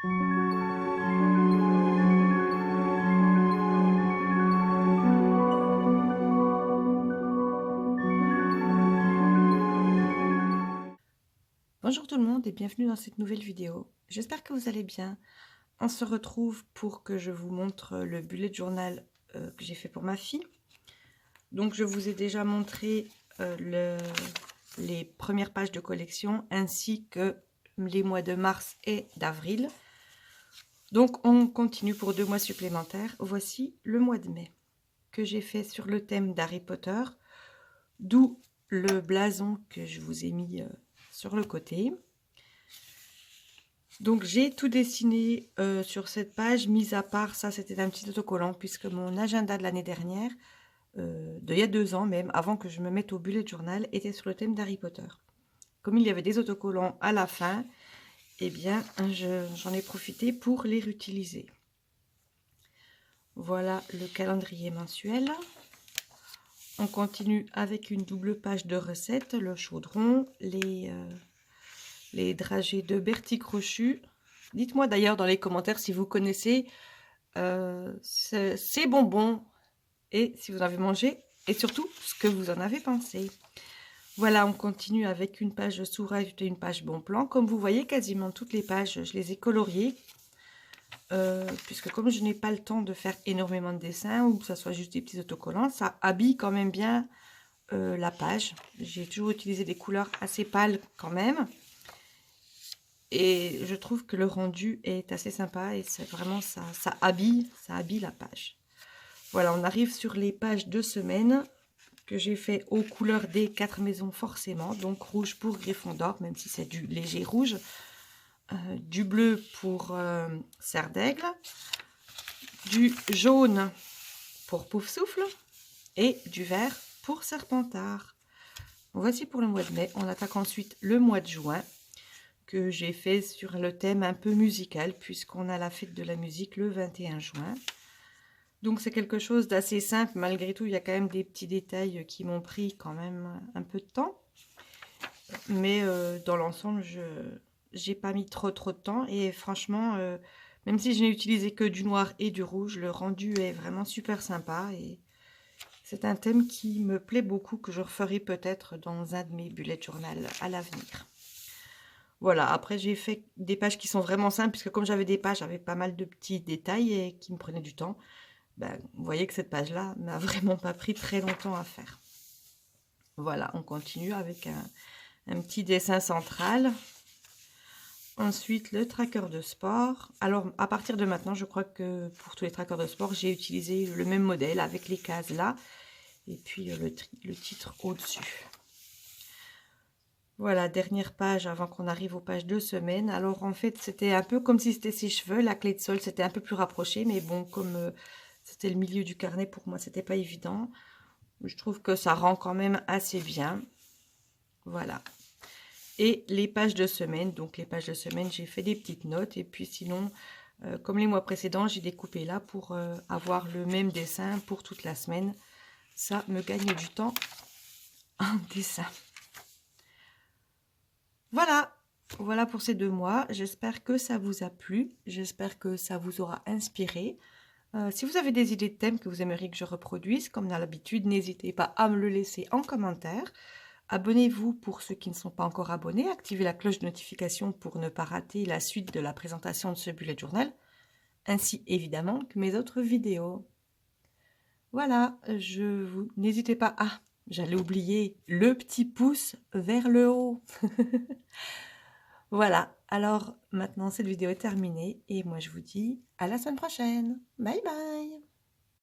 Bonjour tout le monde et bienvenue dans cette nouvelle vidéo. J'espère que vous allez bien. On se retrouve pour que je vous montre le bullet journal que j'ai fait pour ma fille. Donc je vous ai déjà montré les premières pages de collection ainsi que les mois de mars et d'avril. Donc on continue pour 2 mois supplémentaires. Voici le mois de mai que j'ai fait sur le thème d'Harry Potter, d'où le blason que je vous ai mis sur le côté. Donc j'ai tout dessiné sur cette page, mis à part ça, c'était un petit autocollant puisque mon agenda de l'année dernière, d'il y a 2 ans même, avant que je me mette au bullet journal, était sur le thème d'Harry Potter. Comme il y avait des autocollants à la fin, eh bien j'en ai profité pour les réutiliser. Voilà le calendrier mensuel. On continue avec une double page de recettes, le chaudron, les dragées de Bertie Crochu. Dites-moi d'ailleurs dans les commentaires si vous connaissez ces bonbons et si vous en avez mangé et surtout ce que vous en avez pensé. Voilà, on continue avec une page sourire et une page bon plan. Comme vous voyez, quasiment toutes les pages, je les ai coloriées. Puisque comme je n'ai pas le temps de faire énormément de dessins ou que ce soit juste des petits autocollants, ça habille quand même bien la page. J'ai toujours utilisé des couleurs assez pâles quand même. Et je trouve que le rendu est assez sympa et c'est vraiment ça habille la page. Voilà, on arrive sur les pages de semaine que j'ai fait aux couleurs des 4 maisons forcément. Donc rouge pour Gryffondor, même si c'est du léger rouge. Du bleu pour Serre d'Aigle. Du jaune pour Poufsouffle. Et du vert pour Serpentard. Voici pour le mois de mai. On attaque ensuite le mois de juin, que j'ai fait sur le thème un peu musical, puisqu'on a la fête de la musique le 21 juin. Donc c'est quelque chose d'assez simple, malgré tout, il y a quand même des petits détails qui m'ont pris quand même un peu de temps. Mais dans l'ensemble, je n'ai pas mis trop de temps. Et franchement, même si je n'ai utilisé que du noir et du rouge, le rendu est vraiment super sympa. Et c'est un thème qui me plaît beaucoup, que je referai peut-être dans un de mes bullet journal à l'avenir. Voilà, après j'ai fait des pages qui sont vraiment simples, puisque comme j'avais des pages avec pas mal de petits détails et qui me prenaient du temps, ben, vous voyez que cette page-là m'a vraiment pas pris très longtemps à faire. Voilà, on continue avec un petit dessin central. Ensuite, le tracker de sport. Alors, à partir de maintenant, je crois que pour tous les trackers de sport, j'ai utilisé le même modèle avec les cases là, et puis le titre au-dessus. Voilà, dernière page avant qu'on arrive aux pages de semaine. Alors en fait, c'était un peu comme si c'était ses cheveux. La clé de sol, c'était un peu plus rapproché. Mais bon, comme c'était le milieu du carnet, pour moi, c'était pas évident. Je trouve que ça rend quand même assez bien. Voilà. Et les pages de semaine. Donc les pages de semaine, j'ai fait des petites notes. Et puis sinon, comme les mois précédents, j'ai découpé là pour avoir le même dessin pour toute la semaine. Ça me gagne du temps en dessin. Voilà pour ces 2 mois. J'espère que ça vous a plu. J'espère que ça vous aura inspiré. Si vous avez des idées de thèmes que vous aimeriez que je reproduise, comme à l'habitude, n'hésitez pas à me le laisser en commentaire. Abonnez-vous pour ceux qui ne sont pas encore abonnés. Activez la cloche de notification pour ne pas rater la suite de la présentation de ce bullet journal, ainsi évidemment que mes autres vidéos. Voilà, n'hésitez pas à... J'allais oublier le petit pouce vers le haut. Voilà, alors maintenant cette vidéo est terminée et moi je vous dis à la semaine prochaine. Bye bye!